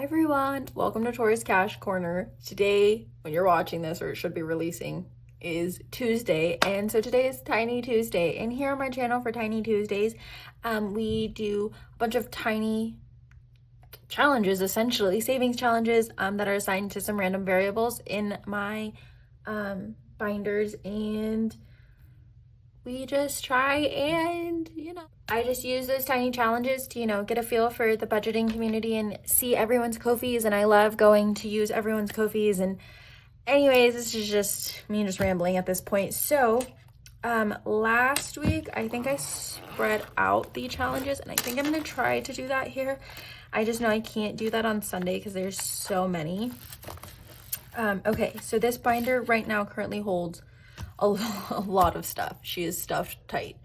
everyone, welcome to TorsCashCorner. Today, when you're watching this, or it should be releasing, is Tuesday, and so today is Tiny Tuesday, and here on my channel for Tiny Tuesdays, we do a bunch of tiny challenges, essentially savings challenges that are assigned to some random variables in my binders, and we just try and, I just use those tiny challenges to, get a feel for the budgeting community and see everyone's Ko-fis, and I love going to use everyone's Ko-fis. And anyways, this is just me just rambling at this point. So last week, I think I spread out the challenges, and I think I'm going to try to do that here. I just know I can't do that on Sunday because there's so many. Okay, so this binder right now currently holds a lot of stuff. She is stuffed tight.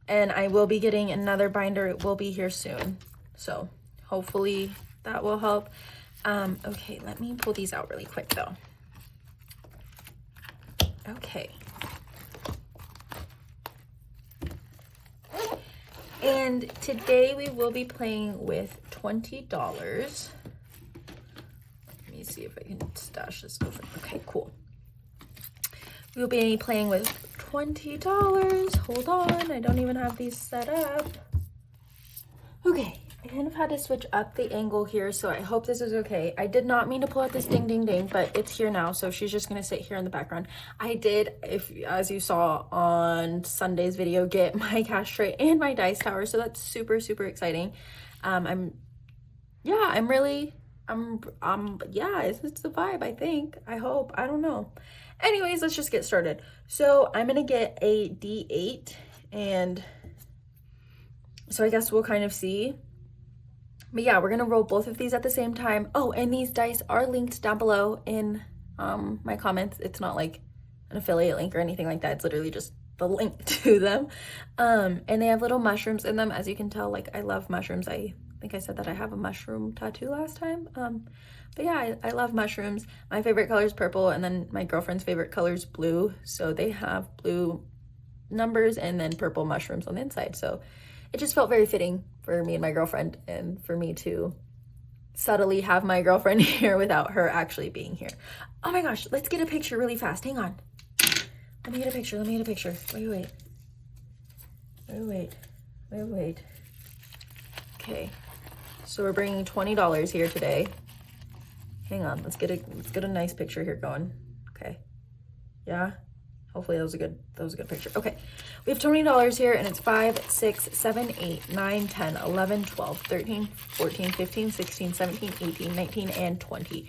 And I will be getting another binder. It will be here soon. So hopefully that will help. Okay, let me pull these out really quick though. Okay. And today we will be playing with $20. Let me see if I can stash this open. Okay, cool. We'll be playing with $20. Hold on, I don't even have these set up. Okay, I kind of had to switch up the angle here, so I hope this is okay. I did not mean to pull out this ding ding ding, but it's here now, so she's just gonna sit here in the background. I did, as you saw on Sunday's video, get my cash tray and my dice tower, so that's super exciting. Yeah, it's the vibe, I think. I hope, I don't know. Anyways, let's just get started. So I'm gonna get a D8, and so I guess we'll kind of see. But yeah, we're gonna roll both of these at the same time. Oh, and these dice are linked down below in my comments. It's not like an affiliate link or anything like that. It's literally just the link to them. And they have little mushrooms in them. As you can tell, like, I love mushrooms. I think I said that I have a mushroom tattoo last time. But yeah, I love mushrooms. My favorite color is purple, and then my girlfriend's favorite color is blue. So they have blue numbers and then purple mushrooms on the inside. So it just felt very fitting for me and my girlfriend, and for me to subtly have my girlfriend here without her actually being here. Oh my gosh, let's get a picture really fast. Hang on. Let me get a picture. Wait. Okay. So we're bringing $20 here today. Hang on, let's get a nice picture here going. Okay. Yeah. Hopefully that was a good picture. Okay. We have $20 here, and it's 5, 6, 7, 8, 9, 10, 11, 12, 13, 14, 15, 16, 17, 18, 19, and 20.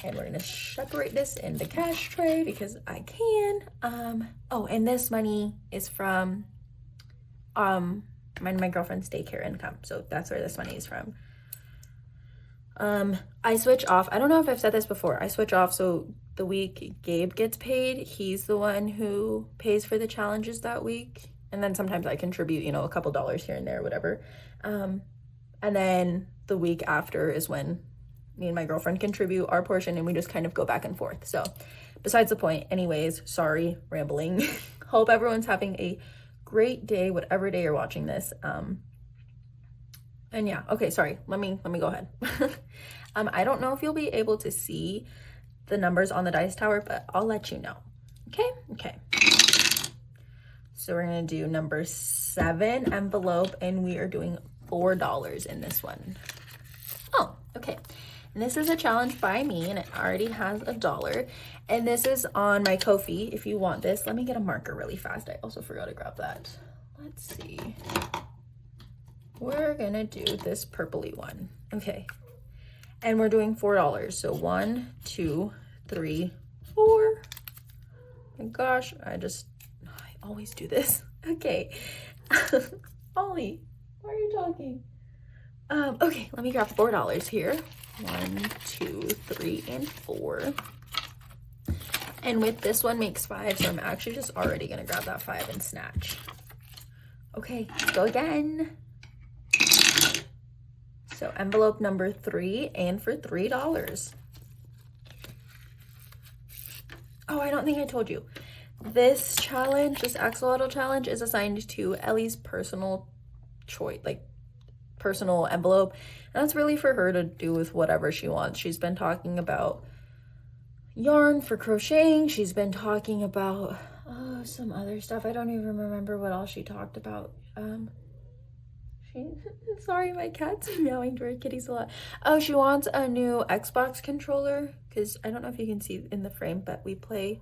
And we're gonna separate this in the cash tray because I can. Oh, and this money is from my girlfriend's daycare income. So that's where this money is from. I switch off. I don't know if I've said this before. I switch off, so the week Gabe gets paid, he's the one who pays for the challenges that week. And then sometimes I contribute, a couple dollars here and there, whatever. And then the week after is when me and my girlfriend contribute our portion, and we just kind of go back and forth. So besides the point, anyways, sorry, rambling. Hope everyone's having a great day, whatever day you're watching this. And yeah, okay, sorry, let me go ahead. I don't know if you'll be able to see the numbers on the dice tower, but I'll let you know. Okay. So we're gonna do number 7 envelope, and we are doing $4 in this one. Oh, okay. And this is a challenge by me, and it already has $1. And this is on my Ko-fi. If you want this, let me get a marker really fast. I also forgot to grab that. Let's see. We're gonna do this purpley one. Okay. And we're doing $4. So 1, 2, 3, 4. My gosh, I always do this. Okay. Ollie, why are you talking? Okay, let me grab $4 here. 1, 2, 3, and 4. And with this one makes 5, so I'm actually just already gonna grab that 5 and snatch. Okay, go again. So envelope number 3, and for $3. Oh, I don't think I told you. This challenge, this axolotl challenge, is assigned to Ellie's personal choice, like personal envelope. And that's really for her to do with whatever she wants. She's been talking about yarn for crocheting. She's been talking about some other stuff. I don't even remember what else she talked about. Sorry, my cat's meowing to her kitties a lot. Oh, she wants a new Xbox controller, because I don't know if you can see in the frame, but we play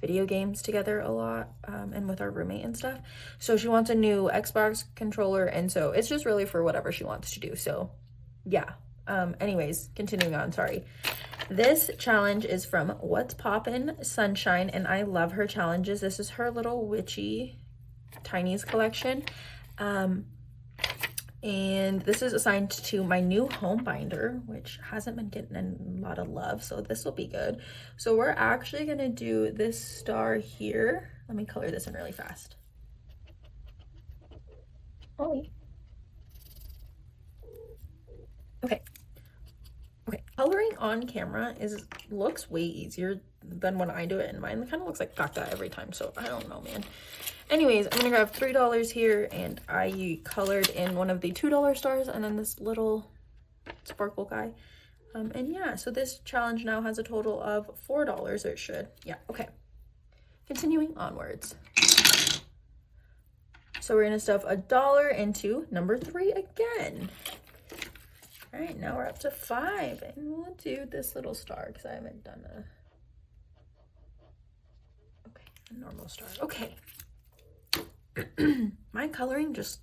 video games together a lot, and with our roommate and stuff. So she wants a new Xbox controller, and so it's just really for whatever she wants to do. So yeah. Anyways, continuing on, sorry. This challenge is from What's Poppin' Sunshine, and I love her challenges. This is her little witchy Tinies collection. And this is assigned to my new home binder, which hasn't been getting a lot of love, so this will be good. So we're actually gonna do this star here. Let me color this in really fast. Ollie. Okay. Okay, coloring on camera looks way easier than when I do it, and mine kind of looks like caca every time, so I don't know, man. Anyways, I'm gonna grab $3 here, and I colored in one of the $2 stars and then this little sparkle guy. And yeah, so this challenge now has a total of $4, or it should. Yeah, okay. Continuing onwards. So we're gonna stuff $1 into number 3 again. All right, now we're up to 5, and we'll do this little star because I haven't done a normal star. Okay. My coloring, just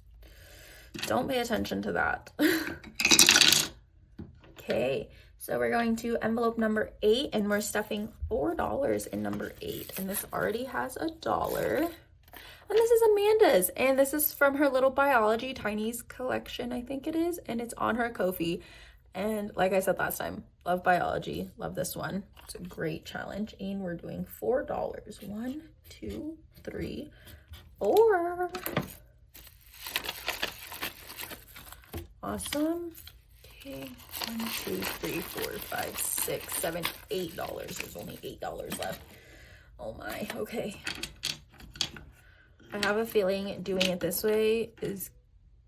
don't pay attention to that. Okay, so we're going to envelope number 8, and we're stuffing $4 in number 8, and this already has $1. And this is Amanda's, and this is from her little biology Tinies collection, I think it is, and it's on her Ko-fi. And like I said last time, love biology, love this one. It's a great challenge, and we're doing $4. 1, 2, 3, 4. Awesome. Okay, 1, 2, 3, 4, 5, 6, 7, $8. There's only $8 left. Oh my, okay. I have a feeling doing it this way is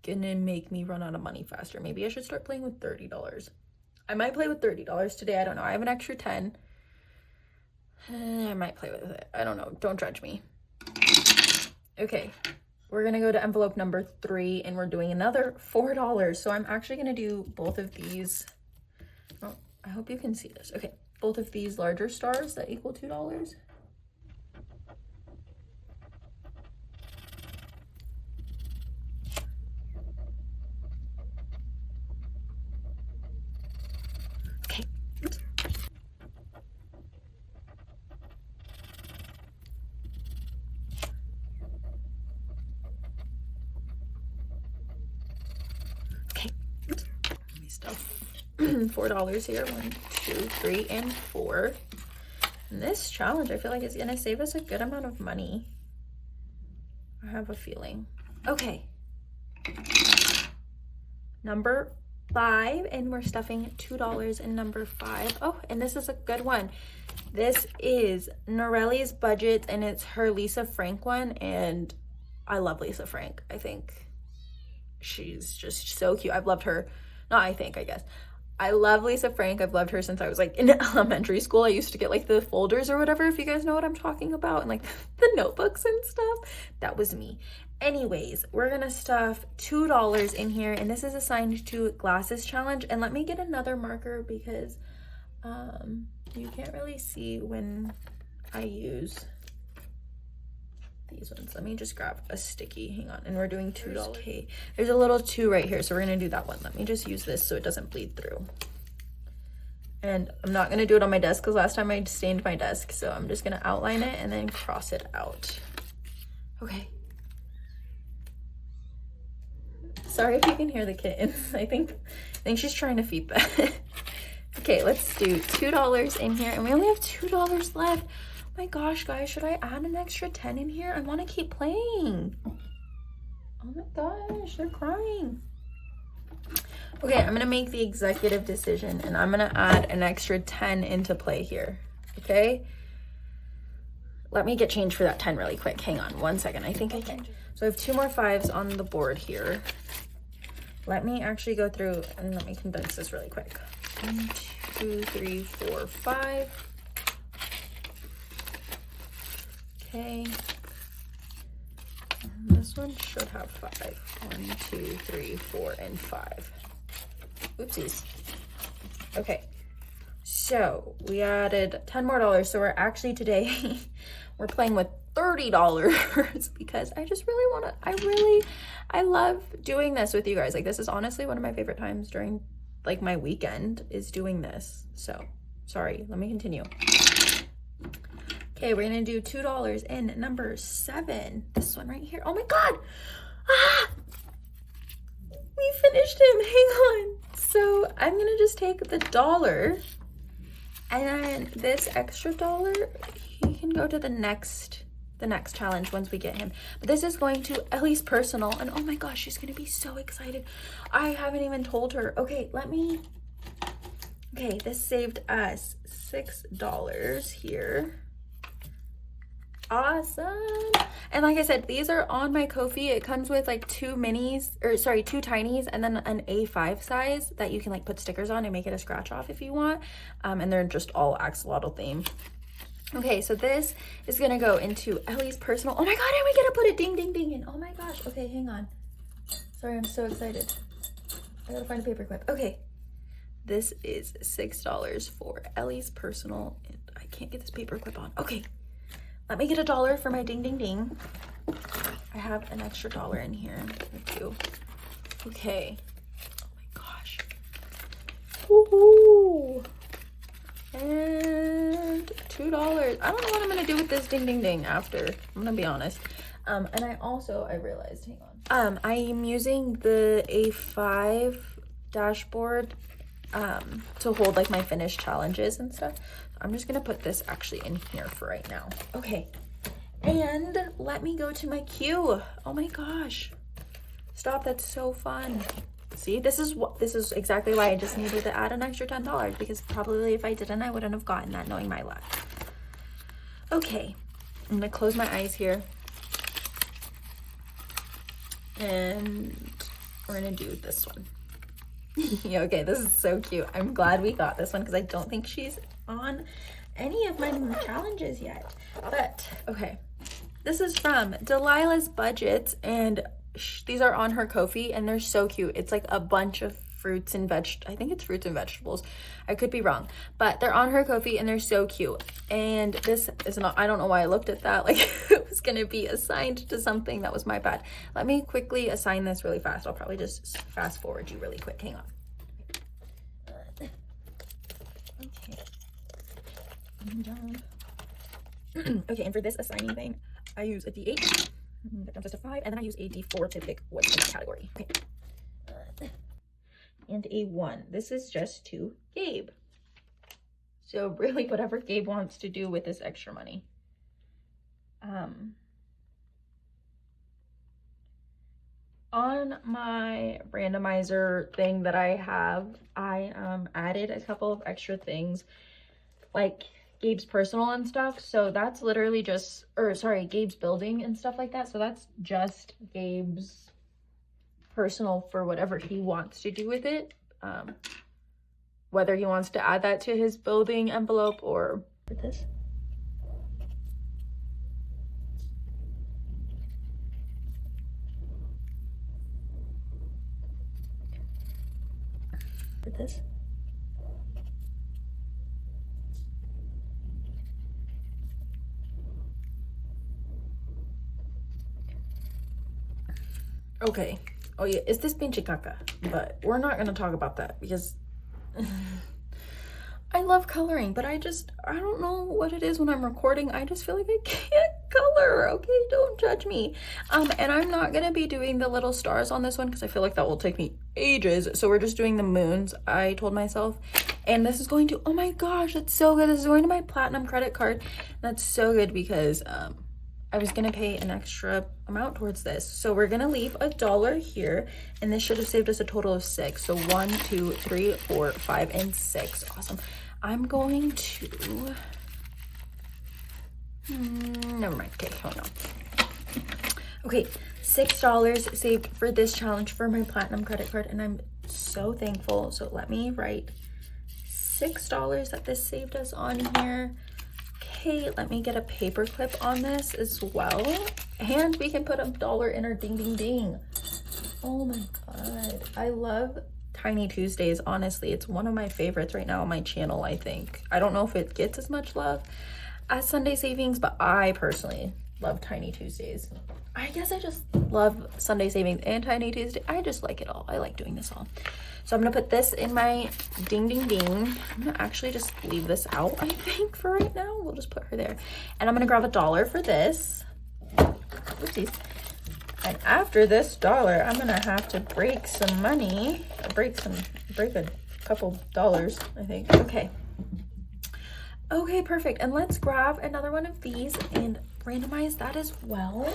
gonna make me run out of money faster. Maybe I should start playing with $30. I might play with $30 today. I don't know. I have an extra 10. I might play with it. I don't know. Don't judge me. Okay. We're gonna go to envelope number 3, and we're doing another $4. So I'm actually gonna do both of these. Oh, I hope you can see this. Okay. Both of these larger stars that equal $2. $4 here. 1, 2, 3, and 4. And this challenge, I feel like, is gonna save us a good amount of money. I have a feeling. Okay. Number 5, and we're stuffing $2 in number 5. Oh, and this is a good one. This is Norelli's Budget, and it's her Lisa Frank one, and I love Lisa Frank. I think she's just so cute. I've loved her. Not I think, I guess. I love Lisa Frank. I've loved her since I was like in elementary school. I used to get like the folders or whatever, if you guys know what I'm talking about, and like the notebooks and stuff. That was me. Anyways, we're gonna stuff $2 in here, and this is assigned to Glasses Challenge. And let me get another marker because you can't really see when I use these ones. Let me just grab a sticky. Hang on. And we're doing $2. Okay, there's a little 2 right here, so we're gonna do that one. Let me just use this so it doesn't bleed through. And I'm not gonna do it on my desk because last time I stained my desk, so I'm just gonna outline it and then cross it out. Okay. Sorry if you can hear the kittens. I think she's trying to feed them. Okay, let's do $2 in here, and we only have $2 left. My gosh, guys, should I add an extra 10 in here? I want to keep playing. Oh my gosh, they're crying. Okay, I'm gonna make the executive decision, and I'm gonna add an extra 10 into play here. Okay, let me get change for that 10 really quick. Hang on 1 second. I think I can. So I have 2 more 5s on the board here. let me actually go through and let me condense this really quick. 1, 2, 3, 4, 5. Okay. And this one should have 5. 1, 2, 3, 4, and 5. Oopsies. Okay. So we added $10 more. So we're actually today, we're playing with $30 because I just really want to, I love doing this with you guys. Like, this is honestly one of my favorite times during like my weekend is doing this. So sorry, let me continue. Okay, we're gonna do $2 in number 7. This one right here. Oh my God. Ah! We finished him. Hang on. So I'm gonna just take the $1 and then this extra $1, he can go to the next challenge once we get him. But this is going to Ellie's personal, and oh my gosh, she's gonna be so excited. I haven't even told her. Okay, this saved us $6 here. Awesome. And like I said, these are on my Ko-fi. It comes with like 2 minis, or sorry, 2 tinies, and then an A5 size that you can like put stickers on and make it a scratch off if you want. And they're just all axolotl themed. Okay, so this is gonna go into Ellie's personal. Oh my God, and we get to put a ding, ding, ding in. Oh my gosh. Okay, hang on. Sorry, I'm so excited. I gotta find a paper clip. Okay, this is $6 for Ellie's personal. And I can't get this paper clip on. Okay, let me get $1 for my ding, ding, ding. I have an extra $1 in here too. Okay. Oh my gosh. Woohoo! And $2. I don't know what I'm gonna do with this ding ding ding after. I'm gonna be honest. And I realized, hang on. I am using the A5 dashboard to hold like my finished challenges and stuff. I'm just gonna put this actually in here for right now. Okay. And let me go to my queue. Oh my gosh. Stop, that's so fun. See, this is exactly why I just needed to add an extra $10, because probably if I didn't, I wouldn't have gotten that, knowing my luck. Okay, I'm gonna close my eyes here. And we're gonna do this one. Yeah, okay, this is so cute. I'm glad we got this one because I don't think she's on any of my challenges yet. But, okay, this is from Delilah's Budgets, and these are on her Ko-fi, and they're so cute. It's like a bunch of fruits and I think it's fruits and vegetables. I could be wrong, but they're on her Ko-fi and they're so cute. And this is not, I don't know why I looked at that like it was gonna be assigned to something. That was my bad. Let me quickly assign this really fast. I'll probably just fast forward you really quick. Hang on. Okay. Okay, and for this assigning thing, I use a D8. That comes just a 5, and then I use a D4 to pick what's in that category. Okay. And a 1. This is just to Gabe. So really whatever Gabe wants to do with this extra money. On my randomizer thing that I have, I added a couple of extra things like Gabe's personal and stuff. So that's literally just, or sorry, Gabe's building and stuff like that. So that's just Gabe's personal for whatever he wants to do with it. Whether he wants to add that to his building envelope or this. For this. Okay. Oh yeah, it's this pinche caca, but we're not gonna talk about that because I love coloring, but I don't know what it is when I'm recording. I just feel like I can't color. Okay, don't judge me. And I'm not gonna be doing the little stars on this one because I feel like that will take me ages. So we're just doing the moons, I told myself. And this is going to, oh my gosh, that's so good. This is going to my platinum credit card. That's so good because I was gonna pay an extra amount towards this. So we're gonna leave $1 here, and this should have saved us a total of 6. So 1, 2, 3, 4, 5, and 6. Awesome. I'm going to, never mind. Okay, hold on. Okay, $6 saved for this challenge for my platinum credit card, and I'm so thankful. So let me write $6 that this saved us on here. Okay, let me get a paper clip on this as well, and we can put $1 in our ding ding ding. Oh my god, I love Tiny Tuesdays. Honestly, it's one of my favorites right now on my channel. I think I don't know if it gets as much love as Sunday Savings, but I personally love Tiny Tuesdays. I guess I just love Sunday Savings and Tiny Tuesday. I just like it all. I like doing this all. So I'm gonna put this in my ding ding ding. I'm gonna actually just leave this out, I think, for right now. We'll just put her there. And I'm gonna grab $1 for this. Oopsies. And after this $1, I'm gonna have to break some money. Break a couple dollars, I think. Okay. Okay, perfect. And let's grab another one of these and randomize that as well.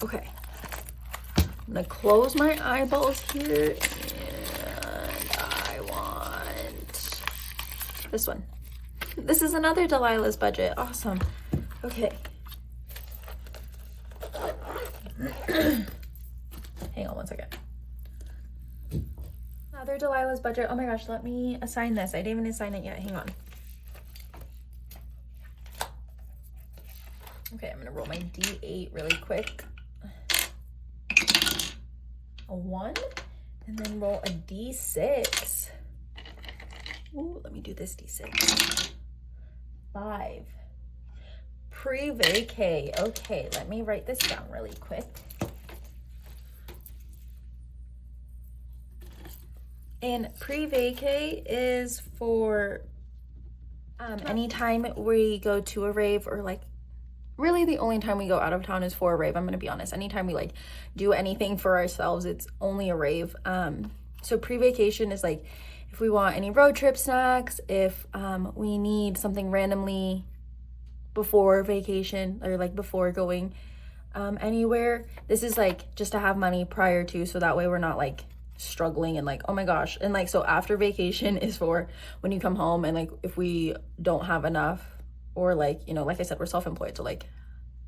Okay. I'm gonna close my eyeballs here, and I want this one. This is another Delilah's budget. Awesome. Okay. Hang on one second. Another Delilah's budget. Oh my gosh, let me assign this. I didn't even assign it yet. Hang on. Okay, I'm gonna roll my D8 really quick. A 1, and then roll a D6. Ooh, let me do this D6. 5. Pre-vacay. Okay, let me write this down really quick. And pre-vacay is for anytime we go to a rave, or like really the only time we go out of town is for a rave. I'm gonna be honest. Anytime we like do anything for ourselves, it's only a rave. So pre-vacation is like if we want any road trip snacks, if we need something randomly before vacation, or like before going anywhere. This is like just to have money prior to, so that way we're not like struggling and like, oh my gosh. And like, so after vacation is for when you come home, and like if we don't have enough, or like, you know, like I said, we're self-employed, so like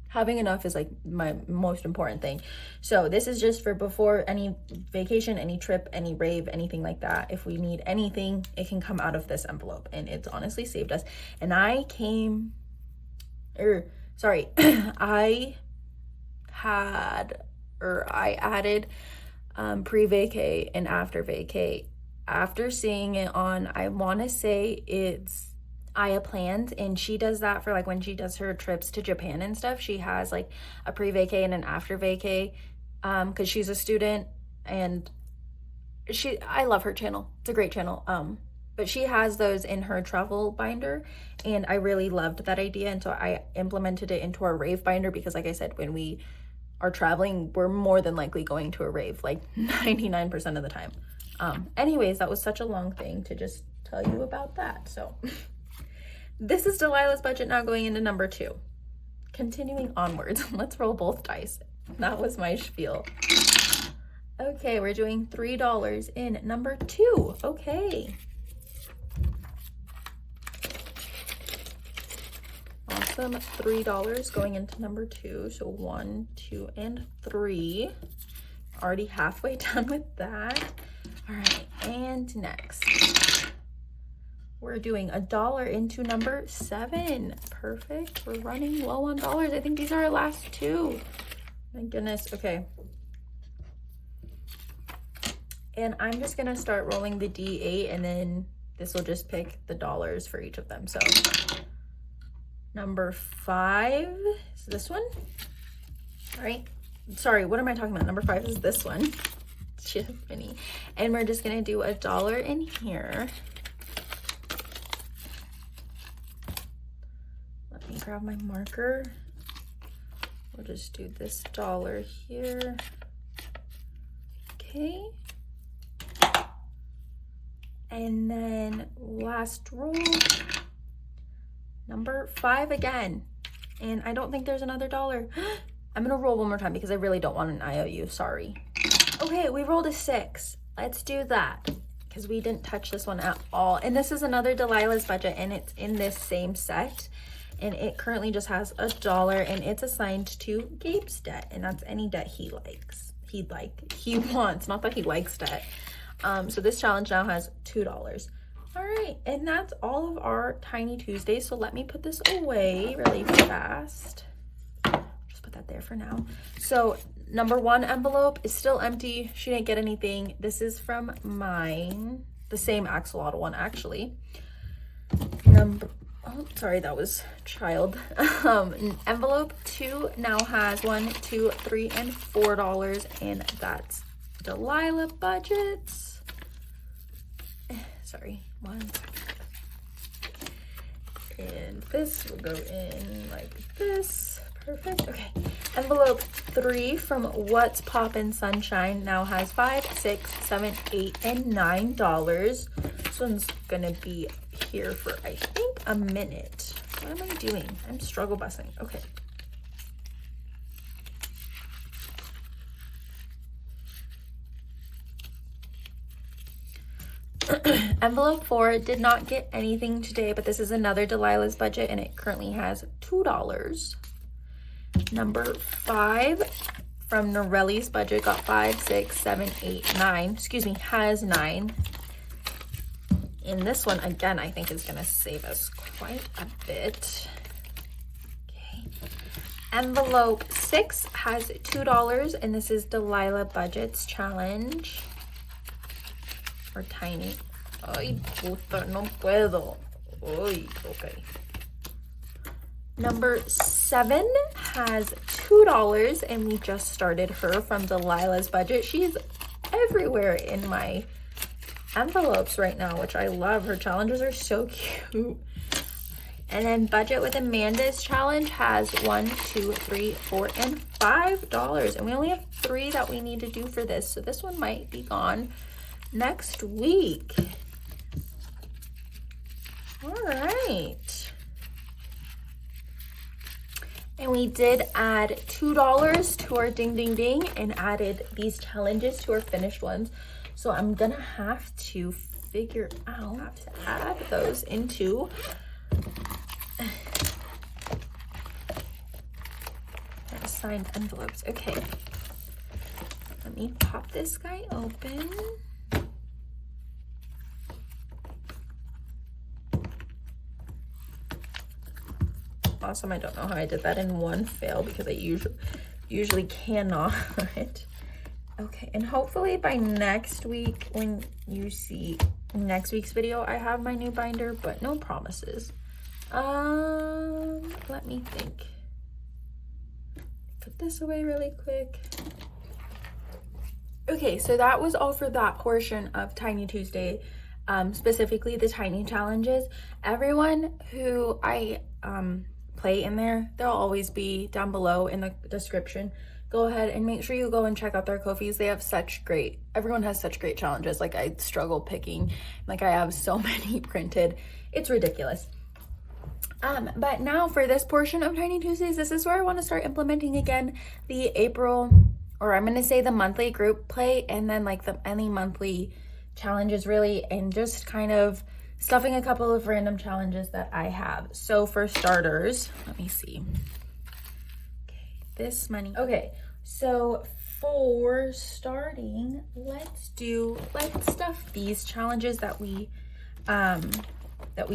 having enough is like my most important thing. So this is just for before any vacation, any trip, any rave, anything like that. If we need anything, it can come out of this envelope, and it's honestly saved us. And I added pre-vacay and after vacay after seeing it on, I want to say it's Aya Plans, and she does that for like when she does her trips to Japan and stuff. She has like a pre-vacay and an after vacay because she's a student, and I love her channel. It's a great channel. But she has those in her travel binder, and I really loved that idea, and so I implemented it into our rave binder, because like I said, when we are traveling, we're more than likely going to a rave, like 99% of the time. Anyways, that was such a long thing to just tell you about that. So this is Delilah's budget now going into number 2. Continuing onwards, let's roll both dice. That was my spiel. Okay, we're doing $3 in number 2. Okay. Awesome, $3 going into number 2. So 1, 2, and 3. Already halfway done with that. All right, and next we're doing $1 into number 7. Perfect. We're running low on dollars. I think these are our last 2. My goodness. Okay. And I'm just gonna start rolling the D8, and then this will just pick the dollars for each of them. So number 5 is this one. All right. Sorry, what am I talking about? Number 5 is this one. Tiffany. And we're just gonna do $1 in here. Let me grab my marker. We'll just do this $1 here. Okay. And then last roll, number 5 again. And I don't think there's another $1. I'm gonna roll one more time because I really don't want an IOU, sorry. Okay, we rolled a 6. Let's do that because we didn't touch this one at all. And this is another Delilah's budget, and it's in this same set. and it currently just has $1, and it's assigned to Gabe's debt, and that's any debt he likes. He wants, not that he likes debt. So this challenge now has $2. All right, and that's all of our Tiny Tuesdays. So let me put this away really fast. Just put that there for now. So number 1 envelope is still empty. She didn't get anything. This is from mine, the same axolotl one actually. Oh, sorry, that was child. Envelope 2 now has $1, $2, $3, and $4, and that's Delilah budgets. Sorry, 1 second. And this will go in like this. Perfect. Okay. Envelope 3 from What's Poppin' Sunshine now has $5, $6, $7, $8, and $9. This one's gonna be here for I think a minute. What am I doing? I'm struggle busing. Okay. Envelope 4 did not get anything today, but this is another Delilah's budget, and it currently has $2. Number 5 from Norelli's budget got 5, 6, 7, 8, 9. Excuse me, has 9. And this one, again, I think is going to save us quite a bit. Okay. Envelope 6 has $2, and this is Delilah Budgets Challenge. Or Tiny. Ay, puta, no puedo. Ay, okay. Number 7 has $2, and we just started her from Delilah's budget. She's everywhere in my envelopes right now, which I love. Her challenges are so cute. And then Budget with Amanda's challenge has $1, $2, $3, $4, and $5. And we only have 3 that we need to do for this. So this one might be gone next week. All right. And we did add $2 to our ding ding ding and added these challenges to our finished ones. So I'm gonna have to figure out how to add those into assigned envelopes. Okay. Let me pop this guy open. Awesome. I don't know how I did that in one fail because I usually cannot. Okay, and hopefully by next week, when you see next week's video, I have my new binder, but no promises. Let me think. Put this away really quick. Okay, so that was all for that portion of Tiny Tuesday, specifically the tiny challenges. Everyone who I play in there, they'll always be down below in the description. Go ahead and make sure you go and check out their Ko-fis. They have everyone has such great challenges. Like, I struggle picking, like I have so many printed. It's ridiculous. But now for this portion of Tiny Tuesdays, this is where I want to start implementing again the April, or I'm going to say the monthly group play, and then like any monthly challenges really, and just kind of stuffing a couple of random challenges that I have. So for starters, let me see. This money. Okay, so for starting, let's stuff these challenges that we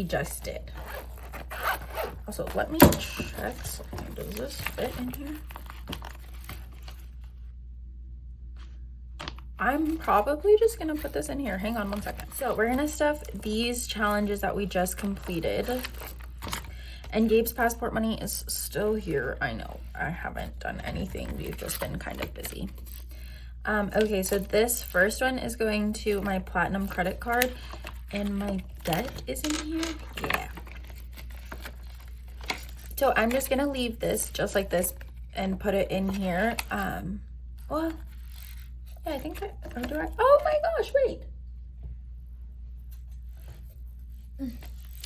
just did. Also, let me check something. Does this fit in here? I'm probably just gonna put this in here. Hang on 1 second. So we're gonna stuff these challenges that we just completed. And Gabe's passport money is still here. I know, I haven't done anything. We've just been kind of busy. Okay, so this first one is going to my platinum credit card, and my debt is in here. Yeah. So I'm just gonna leave this just like this and put it in here. Well, yeah, I think oh my gosh, wait.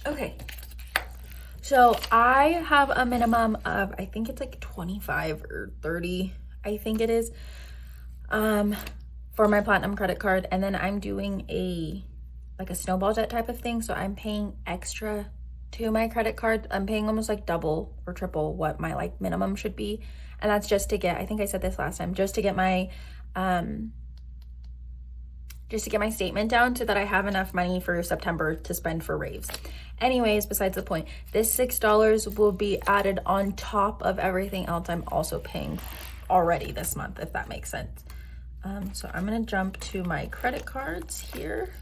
Okay. So I have a minimum of, I think it's like 25 or 30, I think it is, for my platinum credit card. And then I'm doing like a snowball debt type of thing. So I'm paying extra to my credit card. I'm paying almost like double or triple what my like minimum should be. And that's just to get, I think I said this last time, just to get my statement down so that I have enough money for September to spend for raves. Anyways, besides the point, this $6 will be added on top of everything else I'm also paying already this month, if that makes sense. So I'm gonna jump to my credit cards here.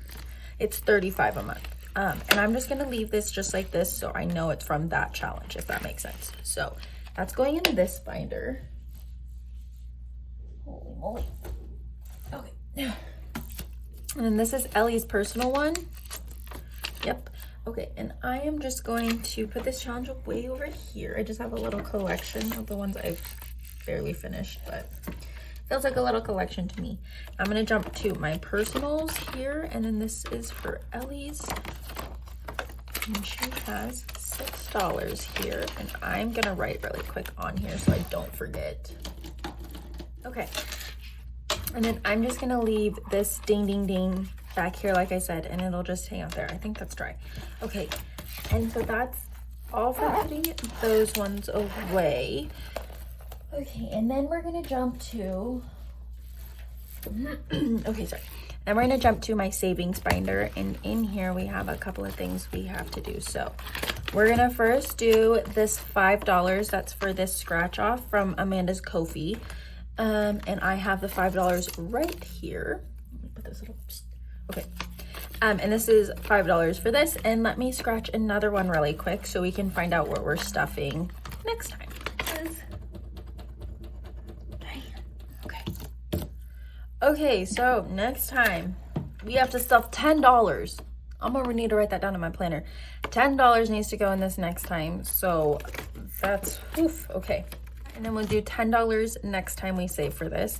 It's $35 a month. And I'm just gonna leave this just like this so I know it's from that challenge, if that makes sense. So that's going in this binder. Holy moly. Okay. And then this is Ellie's personal one. Yep. Okay, and I am just going to put this challenge way over here. I just have a little collection of the ones I've barely finished, but feels like a little collection to me. I'm gonna jump to my personals here, and then this is for Ellie's. And she has $6 here, and I'm gonna write really quick on here so I don't forget. Okay. And then I'm just gonna leave this ding ding ding back here like I said, and it'll just hang out there. I think that's dry. Okay, and so that's all for putting those ones away. Okay, and then we're gonna jump to okay, sorry. Then we're gonna jump to my savings binder, and in here we have a couple of things we have to do. So we're gonna first do this $5. That's for this scratch off from Amanda's Ko-fi. And I have the $5 right here. Let me put this little, okay. And this is $5 for this. And let me scratch another one really quick so we can find out what we're stuffing next time. Okay. Okay, so next time we have to stuff $10. I'm gonna need to write that down in my planner. $10 needs to go in this next time. So that's, oof, okay. And then we'll do $10 next time we save for this.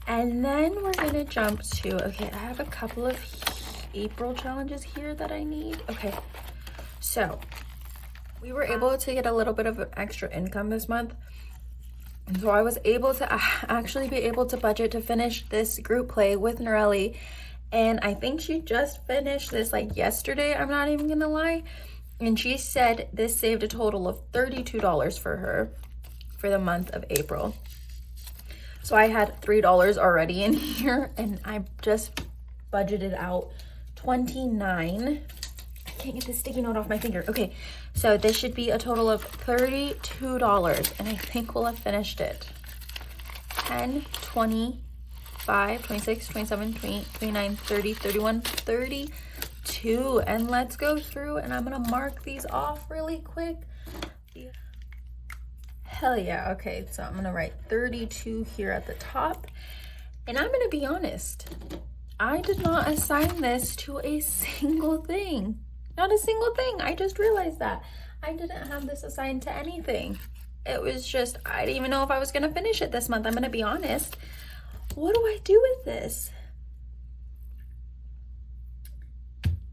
And then we're gonna jump to, okay, I have a couple of April challenges here that I need. Okay, so we were able to get a little bit of an extra income this month. And so I was able to actually be able to budget to finish this group play with Norelli. And I think she just finished this like yesterday, I'm not even gonna lie. And she said this saved a total of $32 for her for the month of April. So I had $3 already in here, and I just budgeted out 29. I can't get this sticky note off my finger. Okay, so this should be a total of $32, and I think we'll have finished it. 10, 25, 26, 27, 28, 29, 30, 31, 32. And let's go through, and I'm gonna mark these off really quick. Hell yeah. Okay, so I'm gonna write 32 here at the top. And I'm gonna be honest, I did not assign this to a single thing. Not a single thing. I just realized that. I didn't have this assigned to anything. It was just, I didn't even know if I was gonna finish it this month. I'm gonna be honest. What do I do with this?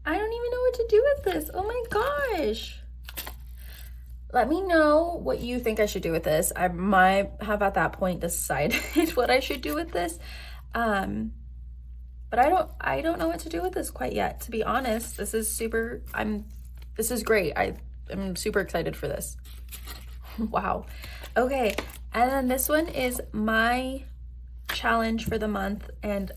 I don't even know what to do with this. Oh my gosh. Let me know what you think I should do with this. I might have at that point decided what I should do with this. But I don't know what to do with this quite yet, to be honest. This is great. I'm super excited for this. Wow. Okay, and then this one is my challenge for the month, and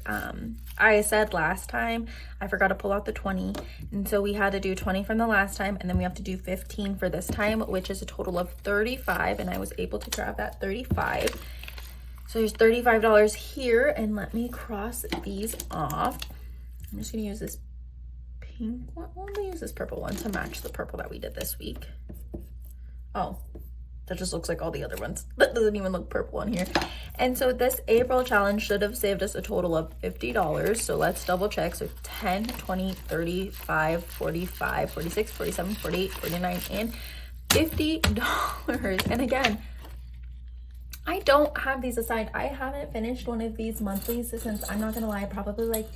I said last time I forgot to pull out the 20, and so we had to do 20 from the last time, and then we have to do 15 for this time, which is a total of 35, and I was able to grab that 35. So there's $35 here, and let me cross these off. I'm just gonna use this pink one. Let me use this purple one to match the purple that we did this week. Oh, that just looks like all the other ones. That doesn't even look purple on here. And so this April challenge should have saved us a total of $50. So let's double check. So 10, 20, 35, 45, 46, 47, 48, 49, and $50. And again, I don't have these assigned. I haven't finished one of these monthlies since, I'm not gonna lie, probably like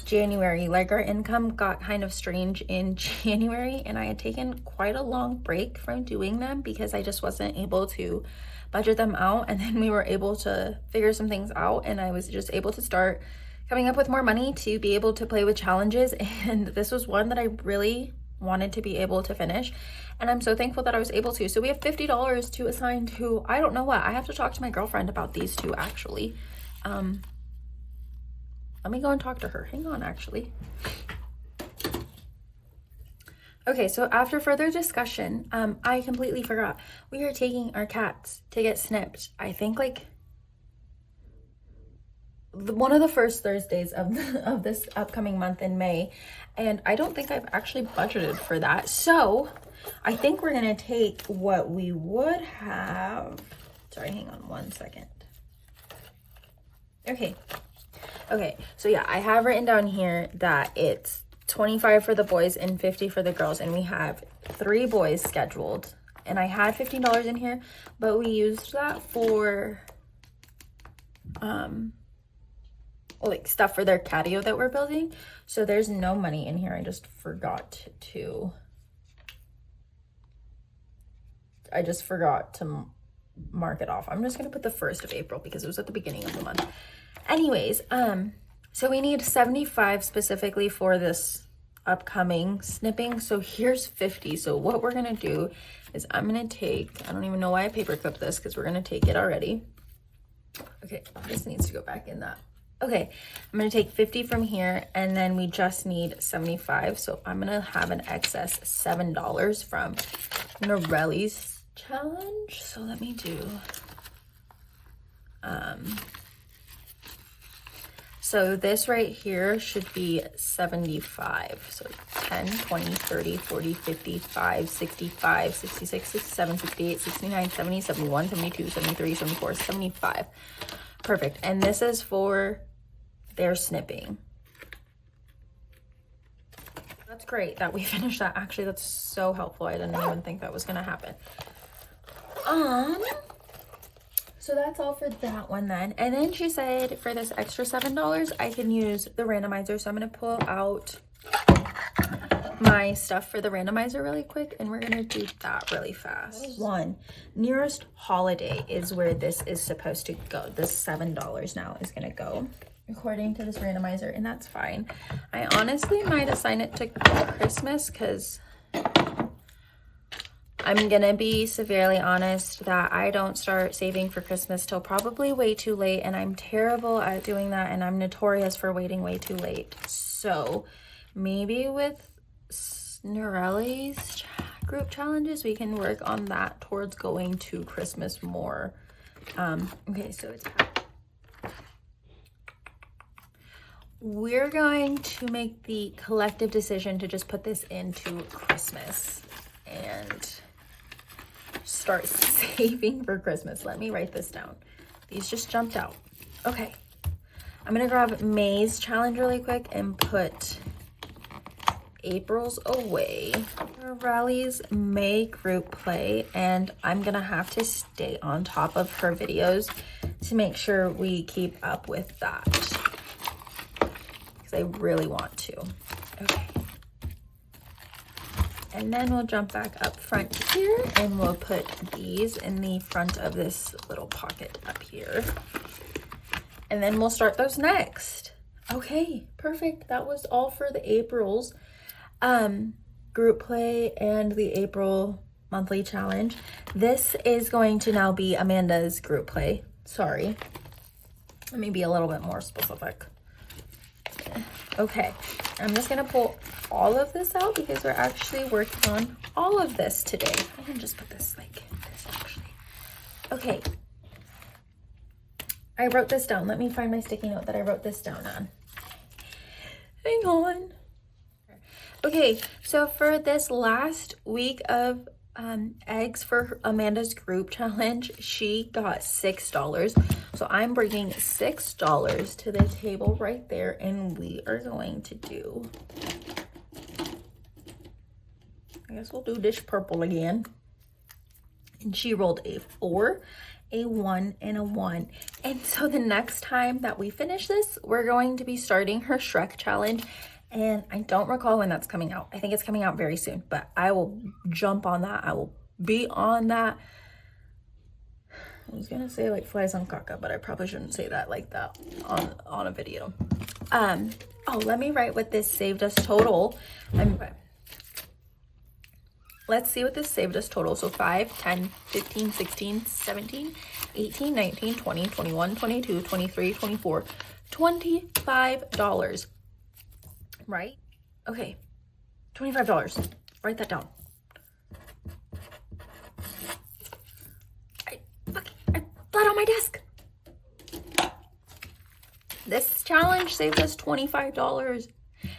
January. Like our income got kind of strange in January, and I had taken quite a long break from doing them because I just wasn't able to budget them out. And then we were able to figure some things out, and I was just able to start coming up with more money to be able to play with challenges. And this was one that I really wanted to be able to finish, and I'm so thankful that I was able to. So we have $50 to assign to, I don't know what. I have to talk to my girlfriend about these two, actually. Let me go and talk to her. Hang on, actually. Okay, so after further discussion, I completely forgot. We are taking our cats to get snipped. I think like one of the first Thursdays of this upcoming month in May, and I don't think I've actually budgeted for that. So I think we're gonna take what we would have. Sorry, hang on one second. Okay, so yeah, I have written down here that it's 25 for the boys and 50 for the girls, and we have 3 boys scheduled, and I had $15 in here, but we used that for like stuff for their catio that we're building, so there's no money in here. I just forgot to mark it off. I'm just gonna put the 1st of April because it was at the beginning of the month. Anyways, so we need 75 specifically for this upcoming snipping. So here's 50. So what we're gonna do is I'm gonna take, I don't even know why I paper clipped this because we're gonna take it already. Okay, this needs to go back in that. Okay, I'm gonna take 50 from here, and then we just need 75. So I'm gonna have an excess $7 from Norelli's challenge. So let me do, so this right here should be 75. So 10, 20, 30, 40, 55, 65, 66, 67, 68, 69, 70, 71, 72, 73, 74, 75. Perfect. And this is for their snipping. That's great that we finished that. Actually, that's so helpful. I didn't even think that was gonna happen. So that's all for that one then. And then she said for this extra $7, I can use the randomizer. So I'm gonna pull out my stuff for the randomizer really quick, and we're gonna do that really fast. One, nearest holiday is where this is supposed to go. This $7 now is gonna go according to this randomizer, and that's fine. I honestly might assign it to Christmas because I'm gonna be severely honest that I don't start saving for Christmas till probably way too late, and I'm terrible at doing that, and I'm notorious for waiting way too late. So maybe with Norelli's group challenges, we can work on that towards going to Christmas more. Okay, so it's, we're going to make the collective decision to just put this into Christmas and start saving for Christmas. Let me write this down. These just jumped out. Okay, I'm gonna grab May's challenge really quick and put April's away. Rally's May group play, and I'm gonna have to stay on top of her videos to make sure we keep up with that because I really want to. Okay. And then we'll jump back up front here, and we'll put these in the front of this little pocket up here. And then we'll start those next. Okay, perfect. That was all for the April's group play and the April monthly challenge. This is going to now be Amanda's group play. Sorry. Let me be a little bit more specific. Okay, I'm just gonna pull all of this out because we're actually working on all of this today. I can just put this like this actually. Okay, I wrote this down. Let me find my sticky note that I wrote this down on. Hang on. Okay, so for this last week of eggs for Amanda's group challenge, she got $6. So I'm bringing $6 to the table right there, and we are going to do, I guess we'll do dish purple again. And she rolled a 4, a 1, and a 1. And so the next time that we finish this, we're going to be starting her Shrek challenge. And I don't recall when that's coming out. I think it's coming out very soon, but I will jump on that. I will be on that. I was gonna say like flies on caca, but I probably shouldn't say that like that on a video. Oh, let me write what this saved us total. let's see what this saved us total. So 5, 10, 15, 16, 17, 18, 19, 20, 21, 22, 23, 24, $25, right? Okay, $25. Write that down. I flat on my desk. This challenge saved us $25.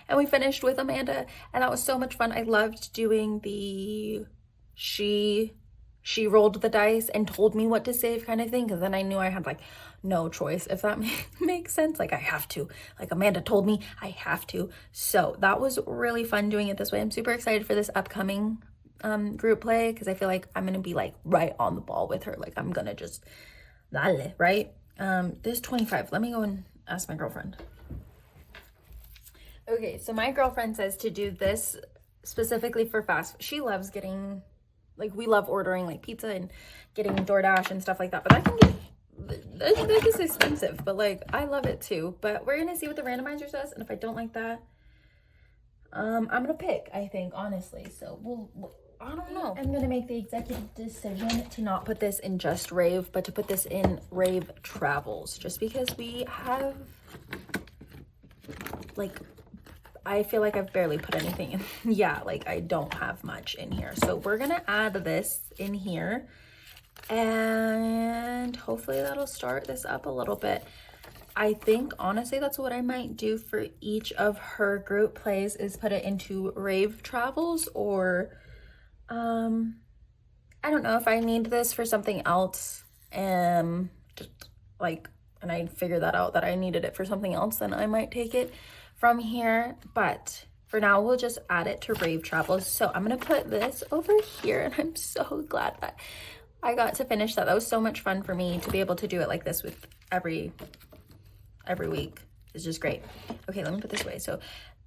And we finished with Amanda, and that was so much fun. I loved doing the she rolled the dice and told me what to save kind of thing, because then I knew I had like no choice, if that makes sense. Like I have to, like Amanda told me I have to. So that was really fun doing it this way. I'm super excited for this upcoming group play, because I feel like I'm gonna be like right on the ball with her. Like I'm gonna just right. This 25, let me go and ask my girlfriend. Okay, so my girlfriend says to do this specifically for fast. She loves getting, like, we love ordering like pizza and getting DoorDash and stuff like that. But I can get, that is expensive, but like I love it too. But we're gonna see what the randomizer says, and if I don't like that, I'm gonna pick, I think, honestly. So I don't know. I'm gonna make the executive decision to not put this in just Rave, but to put this in Rave Travels, just because we have, like, I feel like I've barely put anything in. Yeah, like I don't have much in here. So we're gonna add this in here, and hopefully that'll start this up a little bit. I think honestly that's what I might do for each of her group plays, is put it into Rave Travels, or I don't know if I need this for something else, just like, and I figured that out that I needed it for something else, then I might take it from here. But for now we'll just add it to Rave Travels. So I'm gonna put this over here, and I'm so glad that I got to finish that. That was so much fun for me to be able to do it like this with every week. It's just great. Okay, let me put this away. So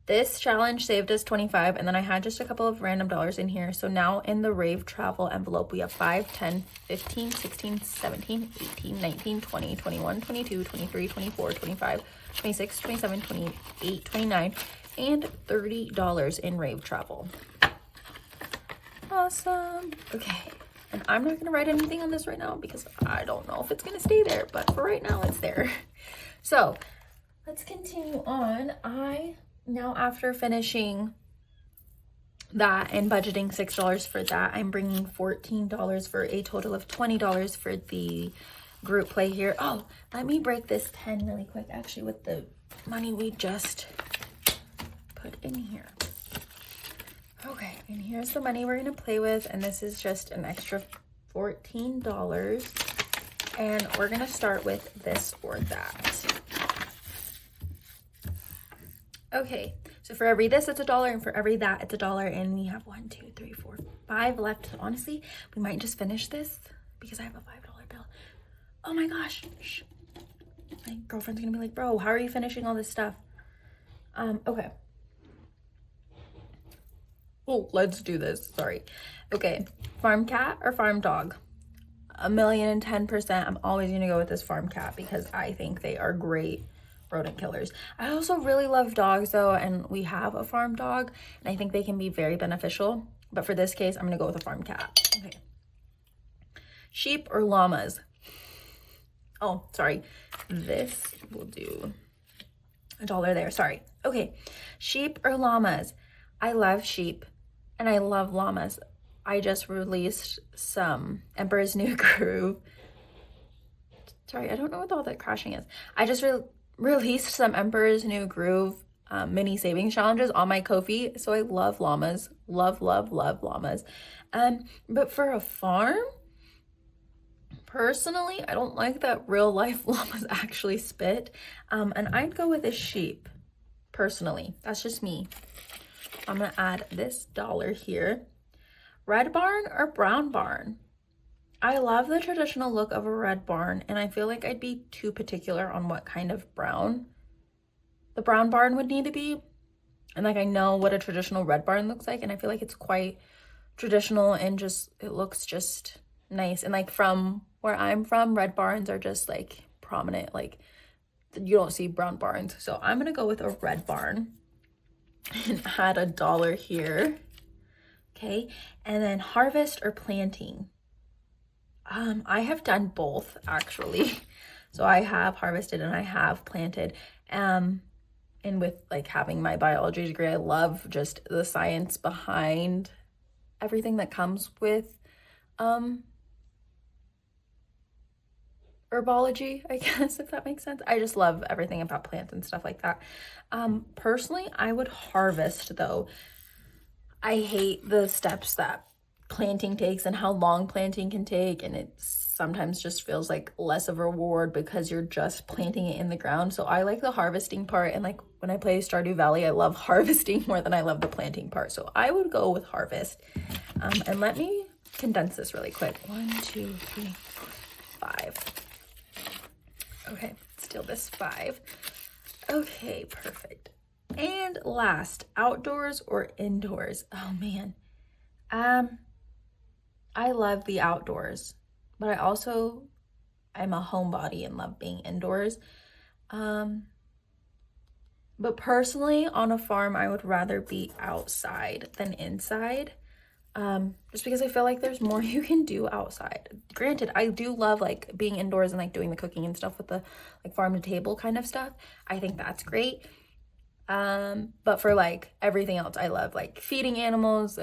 this challenge saved us 25, and then I had just a couple of random dollars in here. So now in the Rave Travel envelope, we have 5, 10, 15, 16, 17, 18, 19, 20, 21, 22, 23, 24, 25, 26, 27, 28, 29, and $30 in Rave Travel. Awesome. Okay, and I'm not gonna write anything on this right now because I don't know if it's gonna stay there, but for right now it's there. So let's continue on. Now after finishing that and budgeting $6 for that, I'm bringing $14 for a total of $20 for the group play here. Oh, let me break this 10 really quick, actually, with the money we just put in here. Okay, and here's the money we're gonna play with, and this is just an extra $14, and we're gonna start with this or that. Okay, so for every this, it's $1, and for every that, it's $1, and we have 1, 2, 3, 4, 5 left. Honestly, we might just finish this because I have a $5 bill. Oh my gosh. Shh. My girlfriend's gonna be like, bro, how are you finishing all this stuff? Okay. Oh, let's do this. Sorry. Okay, farm cat or farm dog? 1,010%. I'm always gonna go with this farm cat because I think they are great rodent killers. I also really love dogs though, and we have a farm dog, and I think they can be very beneficial, but for this case I'm gonna go with a farm cat. Okay, sheep or llamas? Oh, sorry, this will do $1 there. Sorry. Okay, sheep or llamas? I love sheep and I love llamas. I just released some Emperor's New Groove. Sorry, I don't know what all that crashing is. I just released some Emperor's New Groove mini savings challenges on my Ko-fi, so I love llamas. Love llamas. But for a farm, personally, I don't like that real life llamas actually spit, and I'd go with a sheep personally. That's just me. I'm gonna add this $1 here. Red barn or brown barn? I love the traditional look of a red barn, and I feel like I'd be too particular on what kind of brown the brown barn would need to be. And like, I know what a traditional red barn looks like, and I feel like it's quite traditional and just, it looks just nice. And like from where I'm from, red barns are just like prominent, like you don't see brown barns. So I'm gonna go with a red barn and add $1 here Okay, and then harvest or planting. I have done both actually. So I have harvested and I have planted. And with like having my biology degree, I love just the science behind everything that comes with herbology, I guess, if that makes sense. I just love everything about plants and stuff like that. Personally, I would harvest though. I hate the steps that planting takes and how long planting can take, and it sometimes just feels like less of a reward because you're just planting it in the ground. So I like the harvesting part, and like when I play Stardew Valley, I love harvesting more than I love the planting part. So I would go with harvest. And let me condense this really quick. 1, 2, 3, 4, 5. Okay, steal this 5. Okay, perfect. And last, outdoors or indoors? Oh man. I love the outdoors, but I'm a homebody and love being indoors. But personally, on a farm, I would rather be outside than inside. Just because I feel like there's more you can do outside. Granted, I do love like being indoors and like doing the cooking and stuff with the like farm to table kind of stuff. I think that's great. But for like everything else, I love like feeding animals,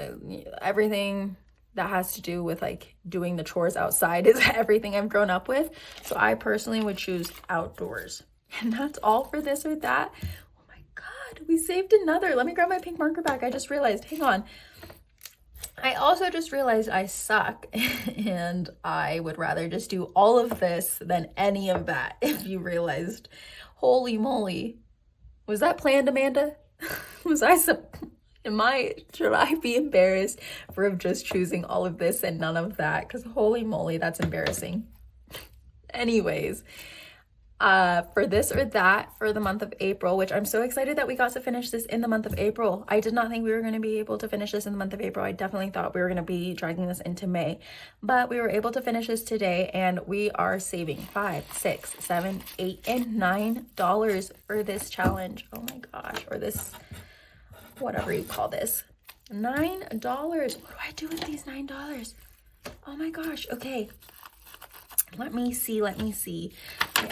everything that has to do with like doing the chores outside is everything I've grown up with. So I personally would choose outdoors. And that's all for this or that. Oh my God, we saved another. Let me grab my pink marker back. I just realized, hang on. I also just realized I suck and I would rather just do all of this than any of that. If you realized, holy moly. Was that planned, Amanda? Should I be embarrassed for just choosing all of this and none of that? Because holy moly, that's embarrassing. Anyways, for this or that for the month of April, which I'm so excited that we got to finish this in the month of April. I did not think we were going to be able to finish this in the month of April. I definitely thought we were going to be dragging this into May, but we were able to finish this today, and we are saving $5, $6, $7, $8, and $9 for this challenge. Oh my gosh, or this, whatever you call this, $9. What do I do with these $9? Oh my gosh. Okay. Let me see. Okay,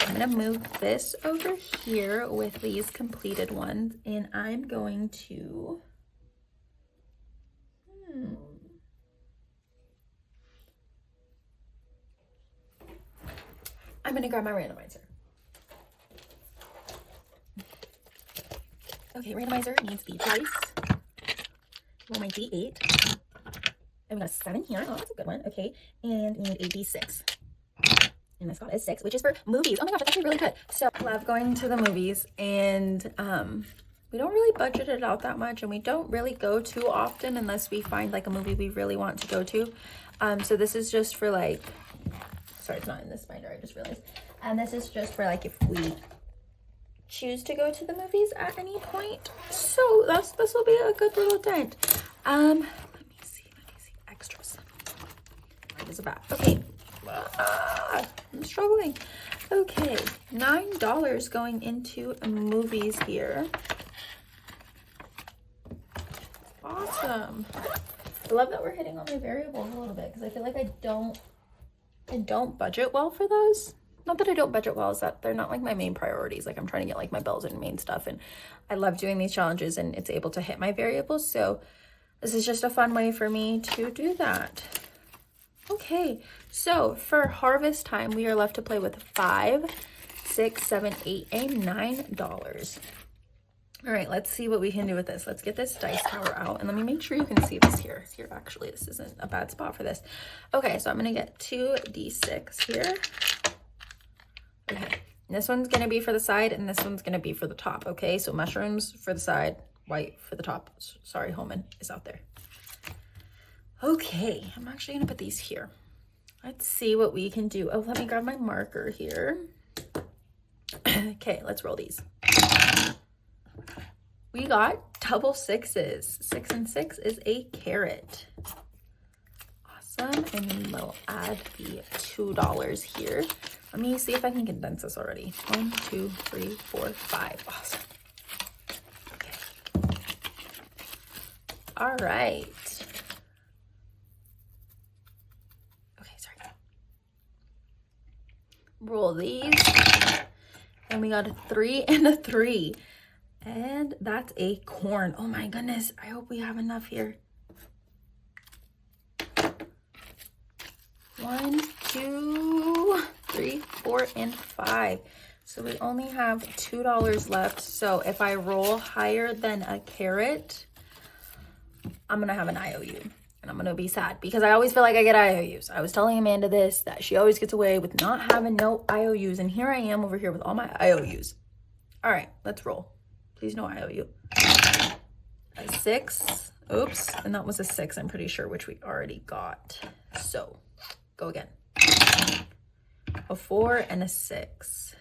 I'm gonna move this over here with these completed ones, and I'm going to I'm gonna grab my randomizer. Okay, randomizer needs the price. Roll my D8. And we got a 7 here. Oh, that's a good one. Okay, and we need a D6. And this spot is 6, which is for movies. Oh my gosh, that's actually really good. So I love going to the movies, and we don't really budget it out that much, and we don't really go too often unless we find like a movie we really want to go to. So this is just for like, sorry, it's not in this binder, I just realized. And this is just for like if we choose to go to the movies at any point. So this will be a good little dent. Let me see, extras. Where is it back? Okay. I'm struggling. Okay, $9 going into movies here. Awesome. I love that we're hitting on my variables a little bit because I feel like I don't budget well for those. Not that I don't budget well, is that they're not like my main priorities. Like I'm trying to get like my bills and main stuff, and I love doing these challenges and it's able to hit my variables. So this is just a fun way for me to do that. Okay, so for harvest time, we are left to play with $5, $6, $7, $8, and $9. All right, let's see what we can do with this. Let's get this dice tower out, and let me make sure you can see this here. Here, actually, this isn't a bad spot for this. Okay, so I'm gonna get 2 D6 here. Okay, this one's gonna be for the side, and this one's gonna be for the top. Okay, so mushrooms for the side, white for the top. Sorry, Holman is out there. Okay, I'm actually gonna put these here. Let's see what we can do. Oh, let me grab my marker here. Okay, let's roll these. We got double 6s. 6 and 6 is a carrot. Awesome, and then we'll add the $2 here. Let me see if I can condense this already. 1, 2, 3, 4, 5. Awesome. Okay. All right. roll these. And we got a 3 and a 3. And that's a corn. Oh my goodness. I hope we have enough here. 1, 2, 3, 4, and 5. So we only have $2 left. So if I roll higher than a carrot, I'm going to have an IOU. And I'm going to be sad because I always feel like I get IOUs. I was telling Amanda this, that she always gets away with not having no IOUs. And here I am over here with all my IOUs. All right, let's roll. Please no IOU. A 6. Oops. And that was a 6, I'm pretty sure, which we already got. So go again. A 4 and a 6.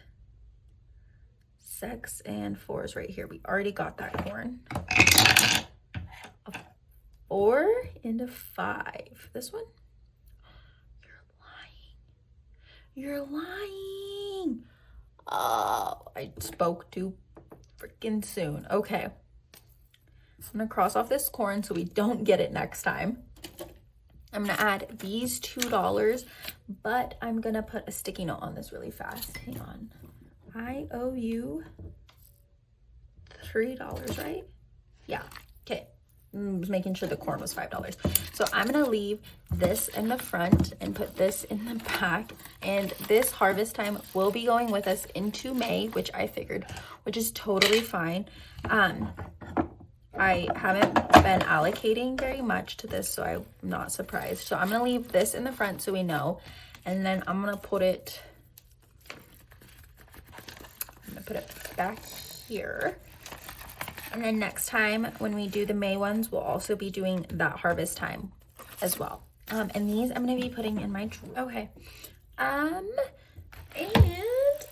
6 and 4 is right here. We already got that corn. A 4 and a 5. This one? You're lying. You're lying. Oh, I spoke too freaking soon. Okay. I'm going to cross off this corn so we don't get it next time. I'm going to add these $2, but I'm going to put a sticky note on this really fast. Hang on. I owe you $3, right? Yeah. Okay. Was making sure the corn was $5. So I'm going to leave this in the front and put this in the back. And this harvest time will be going with us into May, which I figured, which is totally fine. I haven't been allocating very much to this, so I'm not surprised. So I'm going to leave this in the front so we know. And then I'm going to put it back here. And then next time when we do the May ones, we'll also be doing that harvest time as well. And these I'm going to be putting in my drawer. Okay. And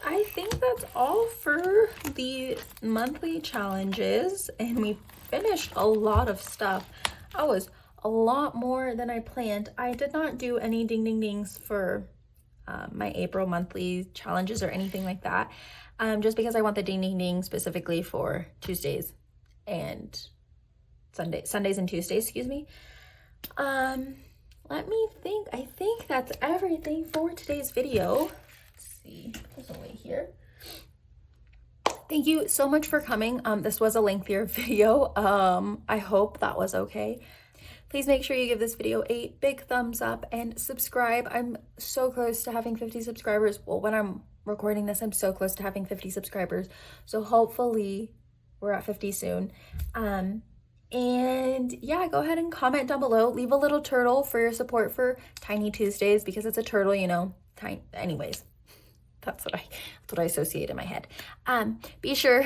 I think that's all for the monthly challenges. And we finished a lot of stuff. That was a lot more than I planned. I did not do any ding ding dings for my April monthly challenges or anything like that. Just because I want the ding ding ding specifically for Tuesdays and Sundays and Tuesdays, excuse me. Let me think. I think that's everything for today's video. Let's see, there's a way here. Thank you so much for coming. This was a lengthier video. I hope that was okay. Please make sure you give this video a big thumbs up and subscribe. I'm so close to having 50 subscribers. Well, when I'm recording this, I'm so close to having 50 subscribers. So hopefully we're at 50 soon. And yeah, go ahead and comment down below. Leave a little turtle for your support for Tiny Tuesdays because it's a turtle, you know. Anyways. That's what I associate in my head. Be sure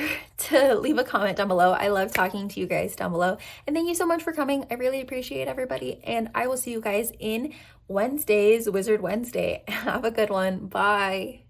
to leave a comment down below. I love talking to you guys down below. And thank you so much for coming. I really appreciate everybody. And I will see you guys in Wednesday's Wizard Wednesday. Have a good one. Bye.